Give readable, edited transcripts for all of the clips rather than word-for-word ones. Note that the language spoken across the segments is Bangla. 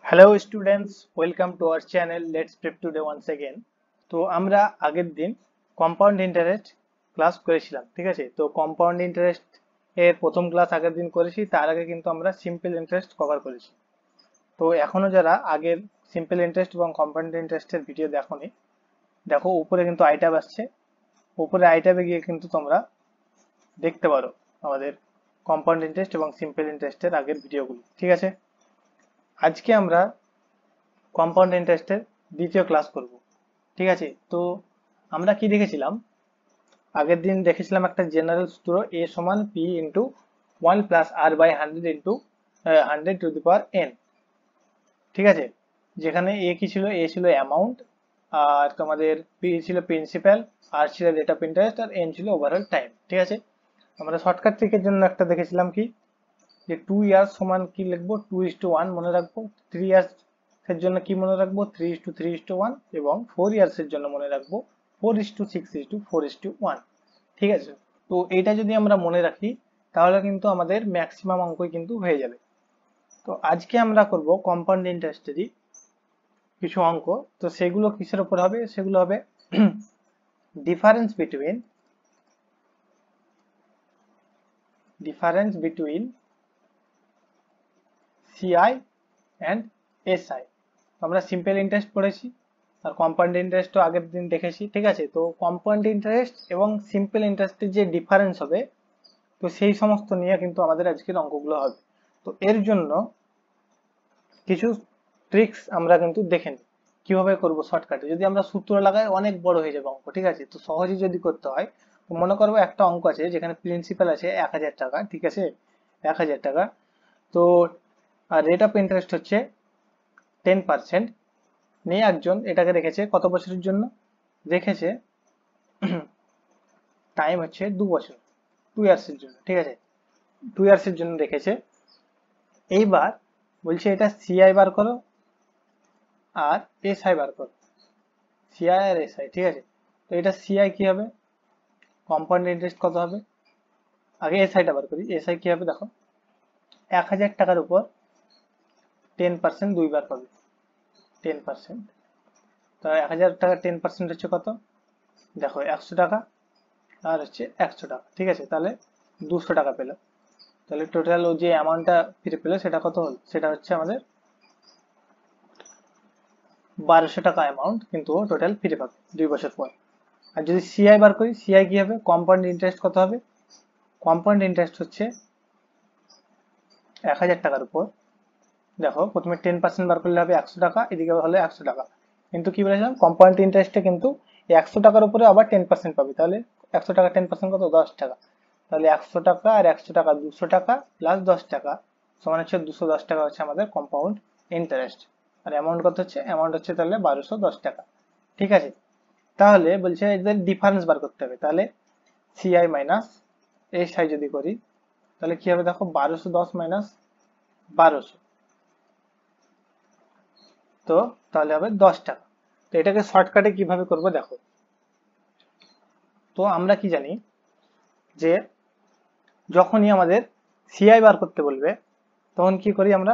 Hello students, welcome to our channel let's prep today once again. তো আমরা আগের দিন কম্পাউন্ড ইন্টারেস্ট ক্লাস করেছিলাম, ঠিক আছে। তো কম্পাউন্ড ইন্টারেস্ট এর প্রথম ক্লাস আগের দিন করেছি, তার আগে কিন্তু আমরা সিম্পল ইন্টারেস্ট কভার করেছি। তো এখনো যারা আগের সিম্পল ইন্টারেস্ট এবং কম্পাউন্ড ইন্টারেস্টের ভিডিও দেখোনি, দেখো উপরে কিন্তু আই ট্যাব আসছে, উপরে আই ট্যাবে গিয়ে কিন্তু তোমরা দেখতে পারো আমাদের কম্পাউন্ড ইন্টারেস্ট এবং সিম্পল ইন্টারেস্টের আগের ভিডিওগুলো, ঠিক আছে। আজকে আমরা কম্পাউন্ড ইন্টারেস্টের দ্বিতীয় ক্লাস করব, ঠিক আছে। তো আমরা কি দেখেছিলাম, আগের দিন দেখেছিলাম একটা জেনারেল সূত্র এ সমান P into 1 + r/100 into 100⁴n, ঠিক আছে। যেখানে এ কি ছিল, এ ছিল অ্যামাউন্ট, আর তোমাদের পি ছিল প্রিন্সিপাল, আর ছিল রেট অফ ইন্টারেস্ট, আর এন ছিল ওভারঅল টাইম, ঠিক আছে। আমরা শর্টকাট ট্রিকের জন্য একটা দেখেছিলাম কি, যে 2 ইয়ার্স সমান কি লিখবো, 2:1 মনে রাখবো। 3 ইয়ার্স এর জন্য কি মনে রাখবো, 3:3:1, এবং 4 ইয়ার্স এর জন্য মনে রাখবো 4:6:4:1, ঠিক আছে। তো এটা যদি আমরা মনে রাখি তাহলে কিন্তু আমাদের ম্যাক্সিমাম অঙ্কই কিন্তু হয়ে যাবে। তো আজকে আমরা করব কম্পাউন্ড ইন্টারেস্টেরই কিছু অঙ্ক। তো সেগুলো কিসের উপর হবে, সেগুলো হবে difference between CI and SI. আমরা সিম্পল ইন্টারেস্ট পড়েছি, আর কম্পাউন্ড ইন্টারেস্টও আগের দিন দেখেছি, ঠিক আছে। তো কম্পাউন্ড ইন্টারেস্ট এবং সিম্পল ইন্টারেস্টের যে ডিফারেন্স হবে, তো সেই সমস্ত নিয়ে কিন্তু আমাদের আজকের অঙ্কগুলো হবে। তো এর জন্য কিছু ট্রিক্স আমরা কিন্তু দেখে নিই কিভাবে করবো শর্টকাটে। যদি আমরা সূত্র লাগাই অনেক বড় হয়ে যাবে অঙ্ক, ঠিক আছে। তো সহজে যদি করতে হয়, তো মনে করবো একটা অঙ্ক আছে যেখানে প্রিন্সিপাল আছে 1000 টাকা, ঠিক আছে, 1000 টাকা। তো আর রেট অফ ইন্টারেস্ট হচ্ছে 10%। নিয়ে একজন এটাকে রেখেছে কত বছরের জন্য, রেখেছে টাইম হচ্ছে 2 বছর, 2 ইয়ার্স এর জন্য, ঠিক আছে। 2 ইয়ার্স এর জন্য রেখেছে। এইবার বলছে এটা সিআই বার করো আর এসআই বার করো, সিআই আর এসআই, ঠিক আছে। তো এটা সিআই কি হবে, কম্পাউন্ড ইন্টারেস্ট কত হবে, আগে এসআইটা বার করি। এসআই কি হবে দেখো, 1000 টাকার উপর 10% দুইবার পাবে, 10%। তো 1000 টাকা 10% হচ্ছে কত, দেখো 100 টাকা, আর হচ্ছে 100 টাকা, ঠিক আছে। তাহলে 200 টাকা পেল। তাহলে টোটাল ও যে অ্যামাউন্টটা ফিরে পেলো সেটা কত হল, সেটা হচ্ছে আমাদের 1200 টাকা অ্যামাউন্ট কিন্তু ও টোটাল ফিরে পাবে 2 বছর পর। আর যদি সিআই বার করি, সিআই কি হবে, কম্পাউন্ড ইন্টারেস্ট কত হবে, কম্পাউন্ড ইন্টারেস্ট হচ্ছে 1000 টাকার উপর, দেখো প্রথমে 10% বার করলে হবে 100 টাকা, এদিকে হলে 100 টাকা। কিন্তু কি বলেছিলাম, কম্পাউন্ড ইন্টারেস্টে কিন্তু 100 টাকার উপরে আবার 10% পাবে, তাহলে 100 টাকা 10% কত, 10 টাকা। তাহলে 100 টাকা আর 100 টাকা 200 টাকা প্লাস 10 টাকা সমান হচ্ছে 210 টাকা, হচ্ছে আমাদের কম্পাউন্ড ইন্টারেস্ট। আর অ্যামাউন্ট কত হচ্ছে, অ্যামাউন্ট হচ্ছে তাহলে 1210 টাকা, ঠিক আছে। তাহলে বলছে এদের ডিফারেন্স বার করতে হবে। তাহলে সিআই মাইনাস এসআই যদি করি, তাহলে কি হবে দেখো, 1210 মাইনাস 1200, তো তাহলে হবে 10 টাকা। তো এটাকে শর্টকাটে কিভাবে করব দেখো। তো আমরা কি জানি, যে যখনই আমাদের সিআই বার করতে বলবে তখন কি করি আমরা,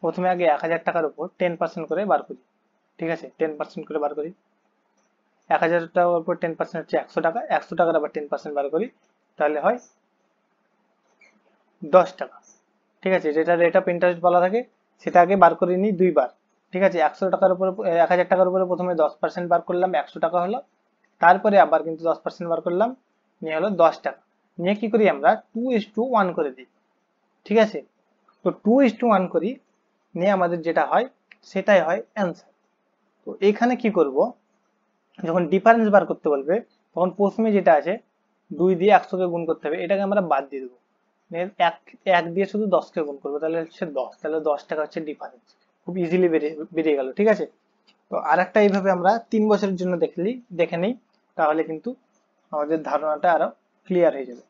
প্রথমে আগে 1000 টাকার উপর 10% করে বার করি, ঠিক আছে, 10% করে বার করি। 1000 টাকার উপর 10% হচ্ছে 100 টাকা, 100 টাকার আবার 10% বার করি, তাহলে হয় 10 টাকা, ঠিক আছে। যেটা রেট অফ ইন্টারেস্ট বলা থাকে সেটা আগে বার করে নিই দুইবার, ঠিক আছে। 100 টাকার উপরে 1000 টাকার উপরে প্রথমে 10% বার করলাম, 100 টাকা হলো। তারপরে আবার কিন্তু 10% বার করলাম, নিয়ে হলো 10 টাকা। নিয়ে কি করি আমরা 2:1 করে দিই, ঠিক আছে। তো 2:1 করি, নিয়ে আমাদের যেটা হয় সেটাই হয় অ্যান্সার। তো এখানে কি করব, যখন ডিফারেন্স বার করতে বলবে তখন প্রথমে যেটা আছে 2 দিয়ে 100 কে গুণ করতে হবে, এটাকে আমরা বাদ দিয়ে দেবো। এক এক দিয়ে শুধু 10 কে গুণ করবো, তাহলে হচ্ছে 10, তাহলে 10 টাকা হচ্ছে ডিফারেন্স। খুব ইজিলি বেরিয়ে গেল, ঠিক আছে। তো আর একটা এইভাবে আমরা 3 বছরের জন্য দেখে নিই, তাহলে কিন্তু আমাদের ধারণাটা আরো ক্লিয়ার হয়ে যাবে।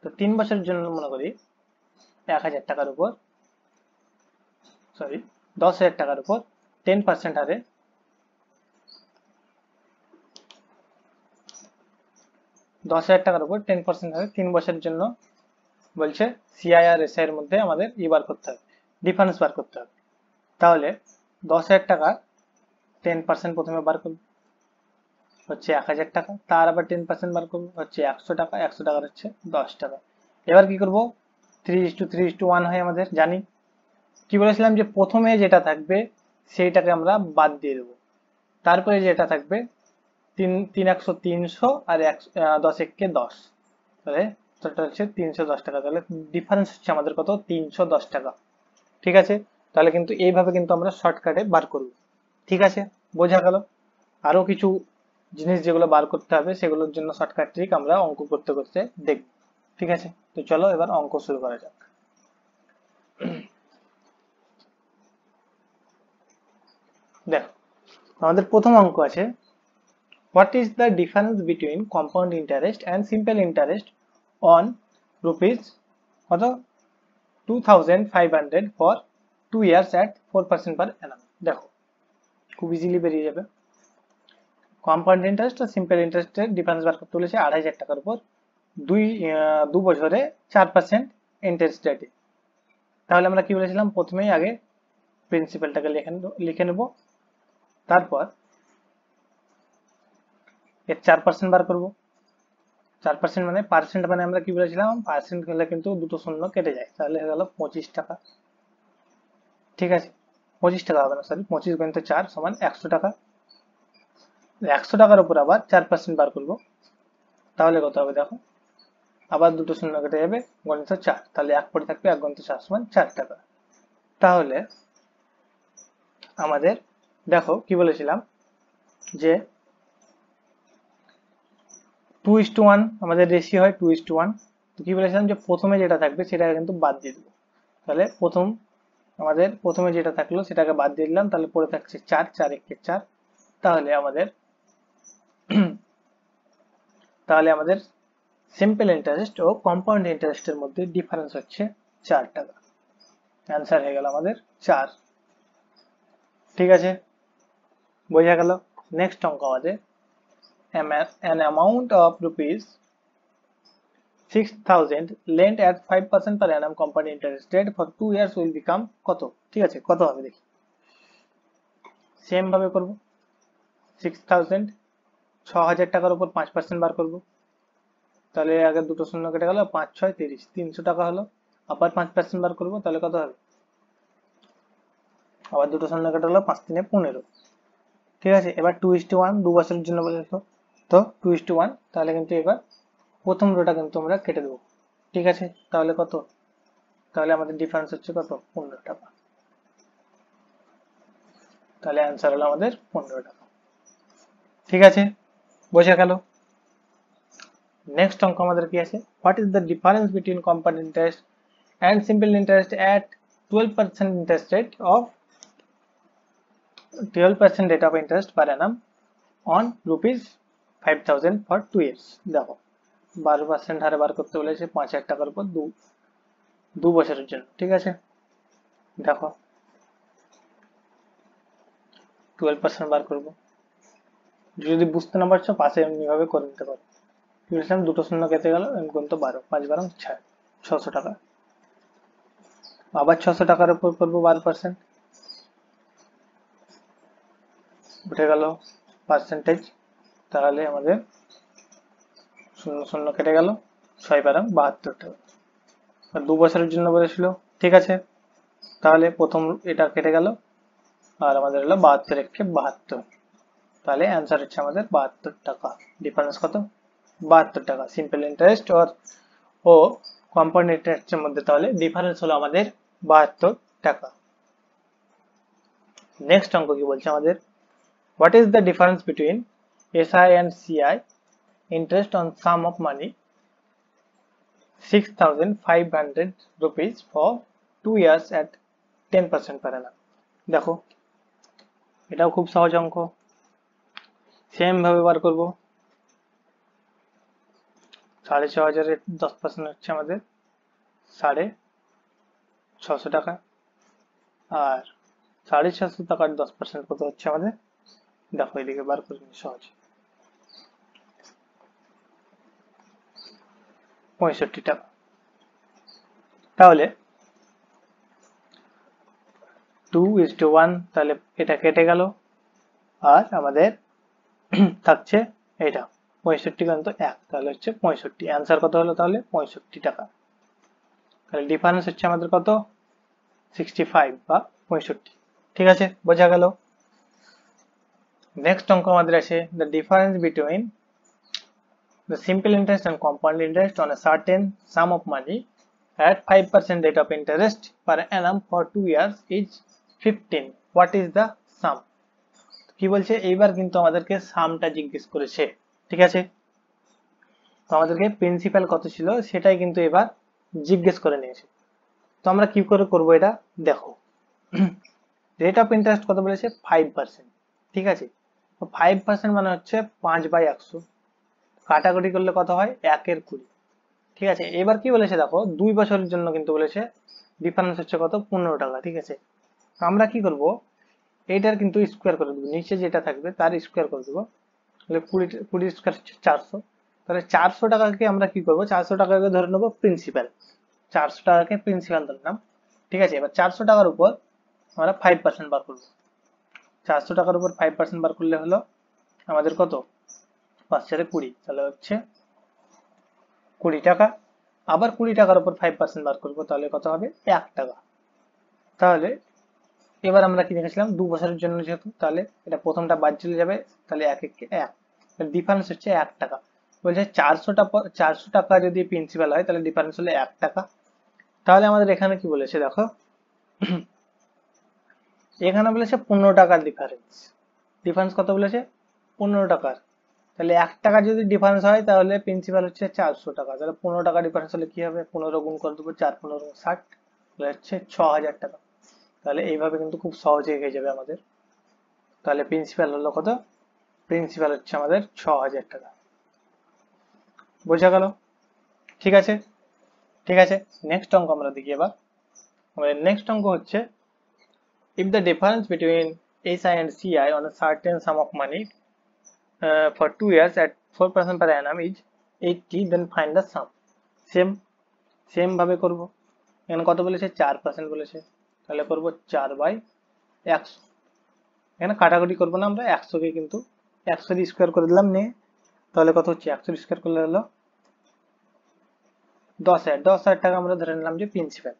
তো 3 বছরের জন্য মনে করি 1000 টাকার উপর, সরি 10,000 টাকার উপর 10% হারে 10,000 টাকার উপর 10% হারে 3 বছরের জন্য বলছে সিআই আর এসআই এর মধ্যে আমাদের বার করতে হবে, ডিফারেন্স বার করতে হবে। তাহলে 10,000 টাকা 10% প্রথমে বার করবো, হচ্ছে 1,000 টাকা। তার আবার 10% বার করবো, হচ্ছে 100 টাকা। 100 টাকার হচ্ছে 10 টাকা। এবার কি করব, 3:3:1 হয় আমাদের, জানি। কি বলেছিলাম যে প্রথমে যেটা থাকবে সেইটাকে আমরা বাদ দিয়ে দেবো, তারপরে যেটা থাকবে 3 আর 10 এককে 10, তাহলে টোটাল হচ্ছে 310 টাকা। তাহলে ডিফারেন্স হচ্ছে আমাদের কত, 310 টাকা। ঠিক আছে, তাহলে কিন্তু এইভাবে কিন্তু আমরা শর্টকাটে বার করব। ঠিক আছে, বোঝা গেল। আরো কিছু জিনিস যেগুলো বার করতে হবে সেগুলোর জন্য শর্টকাট ট্রিক আমরা অঙ্ক করতে করতে দেখব। ঠিক আছে, তো চলো এবার অঙ্ক শুরু করা যাক। দেখো, আমাদের প্রথম অঙ্ক আছে, what is the difference between compound interest and simple interest on rupees কত 2,500 for 2 years at 4% per annum। দেখো, খুব ইজিলি বেরিয়ে যাবে। কম্পাউন্ড ইন্টারেস্ট আর সিম্পল ইন্টারেস্টের ডিফারেন্স বার করতে বলেছে 2,500 টাকার উপর 2 বছরে 4% ইন্টারেস্ট রেটে। তাহলে আমরা কি বলেছিলাম, প্রথমেই আগে প্রিন্সিপালটাকে লিখে নেব, তারপর এর 4% বার করব। 4% মানে পার্সেন্ট, মানে আমরা কি বলেছিলাম, পার্সেন্ট হলে কিন্তু দুটো শূন্য কেটে যায়, তাহলে হয়ে গেল 25 টাকা। ঠিক আছে, 25 টাকা হবে না, সরি, 25 গুণিত 4 সমান 100 টাকা। 100 টাকার উপর আবার 4% বার করব, তাহলে কত হবে দেখো, আবার দুটো শূন্য কেটে যাবে, গণিত 4, তাহলে 1 পড়ে থাকবে, 1 গুণিত 4 সমান 4 টাকা। তাহলে আমাদের দেখো কি বলেছিলাম যে 2:1 আমাদের রেশিও হয় 2:1। তো কি বলেছিলাম যে প্রথমে যেটা থাকবে সেটাকে কিন্তু বাদ দিয়ে দেবো। তাহলে আমাদের প্রথমে যেটা থাকলো সেটাকে বাদ দিয়ে দিলাম, তাহলে পড়ে থাকছে 4, 4 একে 4। তাহলে আমাদের সিম্পল ইন্টারেস্ট ও কম্পাউন্ড ইন্টারেস্টের মধ্যে ডিফারেন্স হচ্ছে 4 টাকা। অ্যান্সার হয়ে গেল আমাদের 4। ঠিক আছে, বোঝা গেল। নেক্সট অঙ্ক আমাদের, an amount of rupees 6,000 lent at 5% per annum compound interest rate for 2 years will become কত। ঠিক আছে, কত হবে দেখি, সেম ভাবে করব। 6,000 6,000 টাকার উপর 5% বার করব, তাহলে আগে দুটো শূন্য কেটে গেল, 5 6 30, 300 টাকা হলো। আবার 5% বার করব, তাহলে কত হবে, আবার দুটো শূন্য কেটে গেল, 5 3 15। ঠিক আছে, এবার 2:1 2 বছরের জন্য বলেছো, তো 2:1, তাহলে কিন্তু এবার প্রথম রোটা কিন্তু আমরা কেটে দেবো। ঠিক আছে, তাহলে কত, তাহলে আমাদের ডিফারেন্স হচ্ছে কত, 15 টাকা। তাহলে অ্যান্সার হলো আমাদের 15 টাকা। ঠিক আছে, বোঝা গেল। নেক্সট অঙ্ক আমাদের কি আছে, what is the difference between compound interest and simple interest at 12% interest rate of 12% rate of interest per annum on rupees 5,000 for 2 years। দেখো, 12% হারে বার করতে বলেছে 5,000 টাকার উপর 2 বছরের জন্য। ঠিক আছে, দেখো 12% বার করব, যদি বুঝতে না পারছো পাশে এমনি ভাবে করে নিতে পারো। বলেছিলাম দুটো শূন্য কেটে গেল, গুণ তো 12, 5 12 6, 600 টাকা। আবার 600 টাকার উপর করবো 12%, উঠে গেল পার্সেন্টেজ, তাহলে আমাদের শূন্য শূন্য কেটে গেল, 6 12 72 টাকা। আর 2 বছরের জন্য বলেছিল। ঠিক আছে, তাহলে প্রথম এটা কেটে গেল, আর আমাদের হলো 72 একে 72, তাহলে অ্যান্সার হচ্ছে আমাদের 72 টাকা। ডিফারেন্স কত, 72 টাকা। সিম্পল ইন্টারেস্ট ও কম্পাউন্ড ইন্টারেস্টের মধ্যে তাহলে ডিফারেন্স হলো আমাদের 72 টাকা। নেক্সট অঙ্ক কি বলছে আমাদের, what is the difference between SI and CI interest on sum of money 6,500 rupees for 2 years at 10% per annum। দেখো, এটাও খুব সহজ অঙ্ক, সেম ভাবে বার করব। 6,500 এর 10% হচ্ছে আমাদের 650 টাকা, আর 650 টাকার 10% কত হচ্ছে আমাদের, দেখো এদিকে বার করে নিই সহজ, 65 টাকা। তাহলে 2:1, তাহলে এটা কেটে গেল, আর আমাদের থাকছে এটা 65 কিন্তু 1, তাহলে হচ্ছে 65। অ্যান্সার কত হলো তাহলে? 65 টাকা। তাহলে ডিফারেন্স হচ্ছে আমাদের কত? 65 বা 65। ঠিক আছে, বোঝা গেল। নেক্সট অঙ্ক আমাদের আছে the difference between the simple interest and compound interest on a certain sum of money at 5% rate of interest per annum for 2 years is 15. What is the sum? কি বলছে, এইবার কিন্তু আমাদেরকে সামটা জিজ্ঞেস করেছে। ঠিক আছে, তো আমাদেরকে প্রিন্সিপাল কত ছিল সেটাই কিন্তু এবার জিজ্ঞেস করে নিয়েছে। তো আমরা কি করে করব এটা দেখো। রেট অফ ইন্টারেস্ট কত বলেছে? 5%। ঠিক আছে, তো 5% মানে হচ্ছে 5/100, কাটাকুটি করলে কত হয়? 1/20। ঠিক আছে, এবার কি বলেছে দেখো, 2 বছরের জন্য কিন্তু বলেছে ডিফারেন্স হচ্ছে কত? 15 টাকা। ঠিক আছে, তো আমরা কি করব, এইটার কিন্তু স্কোয়ার করে দেবো, নিচে যেটা থাকবে তার স্কোয়ার করে দেবো। তাহলে 20 স্কোয়ার হচ্ছে 400। তাহলে 400 টাকাকে আমরা কি করব, 400 টাকাকে ধরে নেবো প্রিন্সিপাল, 400 টাকাকে প্রিন্সিপাল ধরলাম। ঠিক আছে, এবার 400 টাকার উপর আমরা 5% বার করবো। 400 টাকার উপর 5% বার করলে হলো আমাদের কত? 5×4=20, তাহলে হচ্ছে 20 টাকা। আবার 20 টাকার উপর 5% বার করবো, তাহলে কত হবে? 1 টাকা। তাহলে এবার আমরা কি দেখেছিলাম, 2 বছরের জন্য যেহেতু, তাহলে এটা প্রথমটা বাদ চলে যাবে, তাহলে 1 ডিফারেন্স হচ্ছে 1 টাকা। বলছে 400 টাকা যদি প্রিন্সিপাল হয় তাহলে ডিফারেন্স হলো 1 টাকা। তাহলে আমাদের এখানে কি বলেছে দেখো, এখানে বলেছে 15 টাকার ডিফারেন্স। ডিফারেন্স কত বলেছে? 15 টাকার। তাহলে 1 টাকা যদি ডিফারেন্স হয় তাহলে প্রিন্সিপাল হচ্ছে 400 টাকা। তাহলে 15 টাকা ডিফারেন্স হলে কি হবে? 15 গুণ করে দেবো, 4×15 = 60, তাহলে হচ্ছে 6000 টাকা। তাহলে এইভাবে কিন্তু খুব সহজেই হয়ে যাবে আমাদের। তাহলে প্রিন্সিপাল হলো কত? প্রিন্সিপাল হচ্ছে আমাদের 6000 টাকা। বোঝা গেল? ঠিক আছে, ঠিক আছে, নেক্সট অঙ্ক আমরা দেখি। এবার আমাদের নেক্সট অঙ্ক হচ্ছে if the difference between SI and CI on a certain sum of money for 2 years at 4% per annum is 80, then find the sum. Same ভাবে করব। এখানে কত বলেছে? 4% বলেছে, তাহলে করব 4/100। এখানে কাটাকুটি করবো না আমরা, 100কে কিন্তু 100 দিয়ে স্কোয়ার করে দিলাম, নিয়ে তাহলে কত হচ্ছে? 100 স্কোয়ার করলে হলো 10,000। 10,000 টাকা আমরা ধরে নিলাম যে প্রিন্সিপাল।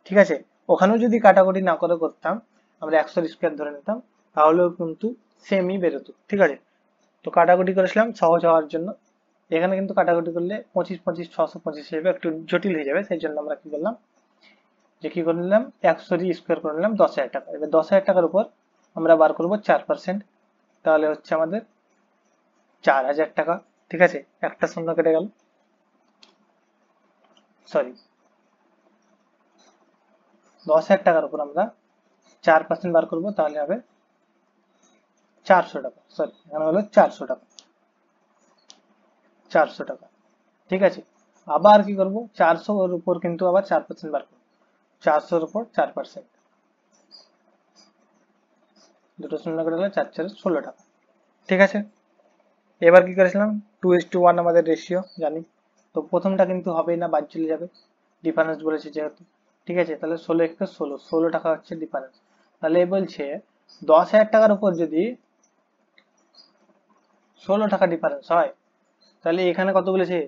ঠিক আছে, ওখানেও যদি কাটাকুটি না করে করতাম, আমরা 100 স্কোয়ার ধরে নিতাম, তাহলেও কিন্তু সেমই বেরোতো। ঠিক আছে, তো কাটাকুটি করেছিলাম সহজ হওয়ার জন্য। এখানে কিন্তু কাটাকুটি করলে 25 25 625 হিসেবে একটু জটিল হয়ে যাবে, সেই জন্য আমরা কি করলাম, যে কি করে নিলাম, 100 দিয়ে স্কোয়ার করে নিলাম 10,000 টাকা। এবার 10,000 টাকার উপর আমরা বার করবো 4%, তাহলে হচ্ছে আমাদের 4000 টাকা। ঠিক আছে, একটা শূন্য কেটে গেল, সরি, 10,000 টাকার উপর আমরা 4% বার করবো, তাহলে হবে 400 টাকা। সরি, এখানে হলো 400 টাকা, 400 টাকা। ঠিক আছে, আবার কি করব, 400 এর উপর কিন্তু আবার 4% বার করবো, 400 এর উপর 4%, দুটো শূন্য কেটে গেলে 4×4 = 16 টাকা। ঠিক আছে, এবার কি করেছিলাম, 2:1 আমাদের রেশিও জানি, তো প্রথমটা কিন্তু হবেই না, বাদ চলে যাবে, ডিফারেন্স বলেছে যেহেতু। ঠিক আছে, তাহলে 16 টাকা হচ্ছে ডিফারেন্স। তাহলে বলছে 10,000 টাকার উপর যদি 16 টাকা ডিফারেন্স হয়, তাহলে এখানে কত বলেছে?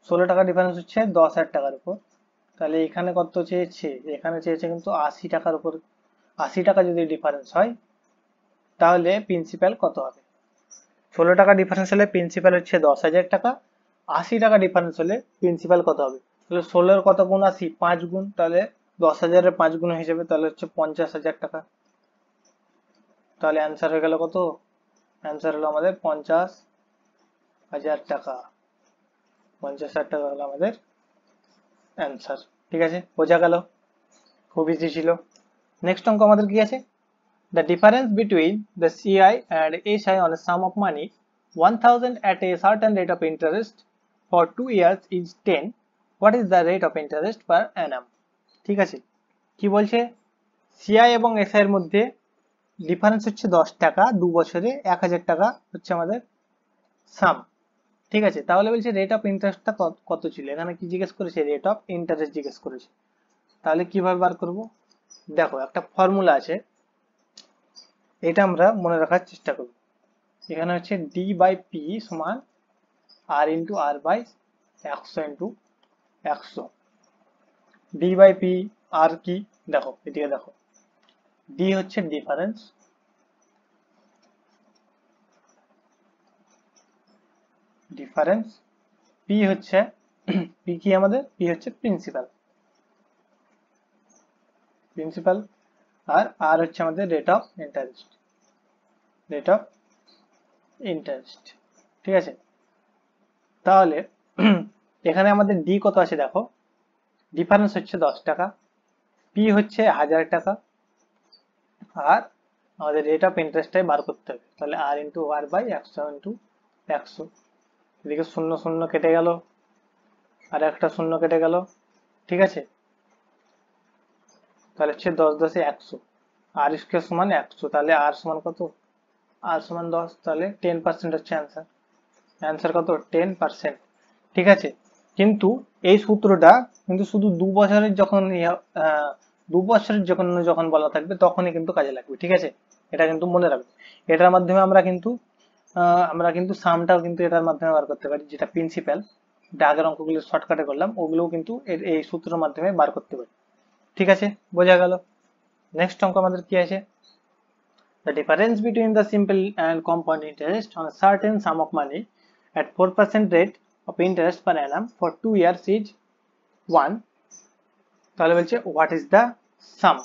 16 টাকা ডিফারেন্স হচ্ছে 10,000 টাকার উপর। তাহলে এখানে কত চেয়েছে? এখানে চেয়েছে কিন্তু 80 টাকার উপর। 80 টাকা যদি ডিফারেন্স হয় তাহলে প্রিন্সিপাল কত হবে? 16 টাকা ডিফারেন্স হলে প্রিন্সিপাল হচ্ছে 10,000 টাকা। 80 টাকা ডিফারেন্স হলে প্রিন্সিপাল কত হবে? তাহলে 16 এর কত গুণ 80? 5 গুণ, তাহলে 10,000 এর 5 গুণ হিসেবে, তাহলে হচ্ছে 50,000 টাকা। তাহলে অ্যান্সার হয়ে গেল কত? অ্যান্সার হলো আমাদের 50,000 টাকা। 50,000 টাকা হলো আমাদের অ্যান্সার। ঠিক আছে, বোঝা গেল? খুব ইজি ছিল। নেক্সট অঙ্ক আমাদের কি আছে? The difference between the CI and SI on a sum of money 1000 at a certain rate of interest for 2 years is 10. What is the rate of interest per annum? ঠিক আছে, কি বলছে, সিআই এবং এসআই এর মধ্যে ডিফারেন্স হচ্ছে 10 টাকা, 2 বছরে 1000 টাকা হচ্ছে আমাদের সাম। ঠিক আছে, তাহলে বলছে রেট অফ ইন্টারেস্টটা কত ছিল? এখানে কি জিজ্ঞেস করেছে? রেট অফ ইন্টারেস্ট জিজ্ঞেস করেছে। তাহলে কিভাবে বার করব? দেখো একটা ফর্মুলা আছে, এটা আমরা মনে রাখার চেষ্টা করব। এখানে হচ্ছে ডি বাই পি সমান R into R by 100 into 100। D by P আর কি, দেখো এদিকে দেখো, ডি হচ্ছে ডিফারেন্স, ডিফারেন্স, পি হচ্ছে পি কি আমাদের, পি হচ্ছে প্রিন্সিপাল, প্রিন্সিপাল, আর আর হচ্ছে আমাদের rate of interest, rate of interest. ঠিক আছে, তাহলে এখানে আমাদের ডি কত আছে দেখো, ডিফারেন্স হচ্ছে 10 টাকা, পি হচ্ছে 1000 টাকা, আর আমাদের রেট অফ ইন্টারেস্টটাই বার করতে হবে। তাহলে আর ইন্টু আর বাই 100 ইন্টু 100, এদিকে শূন্য শূন্য কেটে গেল, আর একটা শূন্য কেটে গেল। ঠিক আছে, তাহলে হচ্ছে 10 10 100, আর স্কোয়ার সমান 100, তাহলে আর সমান কত, আর সমান 10, তাহলে 10% হচ্ছে অ্যান্সার। অ্যান্সার কত, 10%। ঠিক আছে, কিন্তু এই সূত্রটা কিন্তু শুধু 2 বছরের যখন 2 বছরের যখন বলা থাকবে তখনই কিন্তু কাজে লাগবে। ঠিক আছে, এটা কিন্তু মনে রাখবে। এটার মাধ্যমে আমরা কিন্তু সামটাও কিন্তু এটার মাধ্যমে বার করতে পারি, যেটা প্রিন্সিপাল, আগের অঙ্কগুলো শর্টকাটে করলাম, ওগুলোও কিন্তু এই সূত্রের মাধ্যমে বার করতে পারি। ঠিক আছে, বোঝা গেল। নেক্সট অঙ্ক আমাদের কি আছে, the difference between the simple and compound interest on a certain sum of money at 4% rate of interest per annum for 2 years is 1. তাহলে বলছে what is the sum,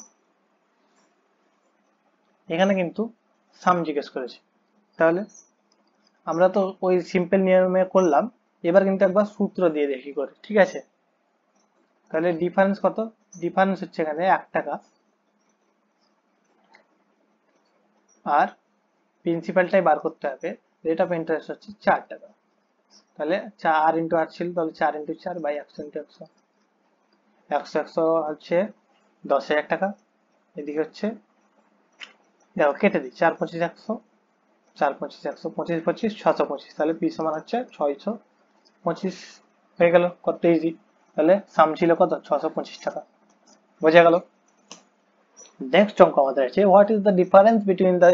এখানে কিন্তু সাম জিজ্ঞেস করেছে। তাহলে আমরা তো ওই সিম্পল নিয়মে করলাম, এবার কিন্তু একবার সূত্র দিয়ে দেখি করে। ঠিক আছে, তাহলে ডিফারেন্স কত, ডিফারেন্স হচ্ছে এখানে 1 টাকা, আর প্রিন্সিপালটাই বার করতে হবে, রেট অফ ইন্টারেস্ট হচ্ছে 4 টাকা। তাহলে 4 ইন্টু 8 ছিল, তাহলে 4 ইন্টু 4 বাই 100 ইন্টু 100, 100 হচ্ছে 10,000 টাকা। এদিকে হচ্ছে দেখো কেটে দিই, 4 25 100, 4 25 100, 25 25 625, তাহলে পি সমান হচ্ছে 625 হয়ে গেল, কত ইজি। তাহলে সাম ছিল কত, 625 টাকা। বোঝা গেল। নেক্সট অঙ্ক আমাদের আছে, what is the difference between the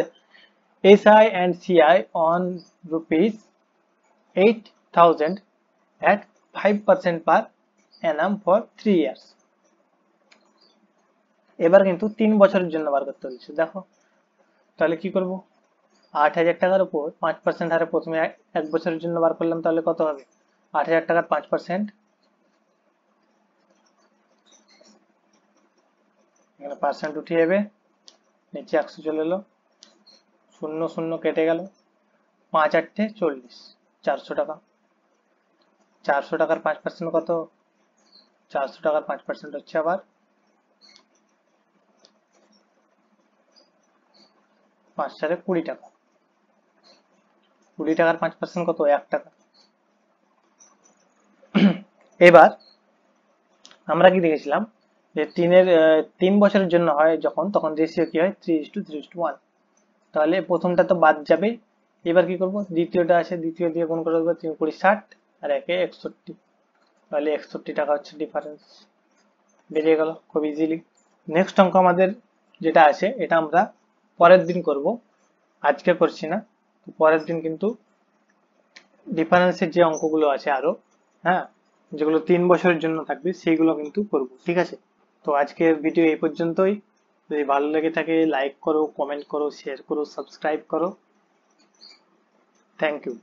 SI and CI on rupees 8,000 at 5% per annum for 3 years। এবার কিন্তু 3 বছরের জন্য বার করতে হচ্ছে। দেখো তাহলে কি করব, 8,000 টাকার উপর 5% হারে প্রথমে 1 বছরের জন্য বার করলাম, তাহলে কত হবে, 8,000 টাকার 5%, এখানে পার্সেন্ট উঠে যাবে, নিচে 100 চলে এলো, শূন্য শূন্য কেটে গেল, 5 8 40, 400 টাকা। 400 টাকার 5% কত, 400 টাকার 5% হচ্ছে আবার 5 4 20 টাকা। 20 টাকার 5% কত, 1 টাকা। এবার আমরা কি দেখেছিলাম যে 3 বছরের জন্য হয় যখন, তখন রেশিও কি হয়, 3:3:1। তাহলে প্রথমটা তো বাদ যাবে, এবার কি করব, দ্বিতীয়টা আছে, দ্বিতীয় দিয়ে গুণ করে দেবো, 3 20 60 আর 1 61, তাহলে 61 টাকা হচ্ছে ডিফারেন্স, বেরিয়ে গেল খুব ইজিলি। নেক্সট অঙ্ক আমাদের যেটা আছে, এটা আমরা পরের দিন করব, আজকে করছি না। তো পরের দিন কিন্তু ডিফারেন্সের যে অঙ্কগুলো আছে আরো, হ্যাঁ, যেগুলো 3 বছরের জন্য থাকবে সেইগুলো কিন্তু করব। ঠিক আছে, তো আজকের ভিডিও এই পর্যন্তই। যদি ভালো লেগে থাকে লাইক করো, কমেন্ট করো, শেয়ার করো, সাবস্ক্রাইব করো। Thank you.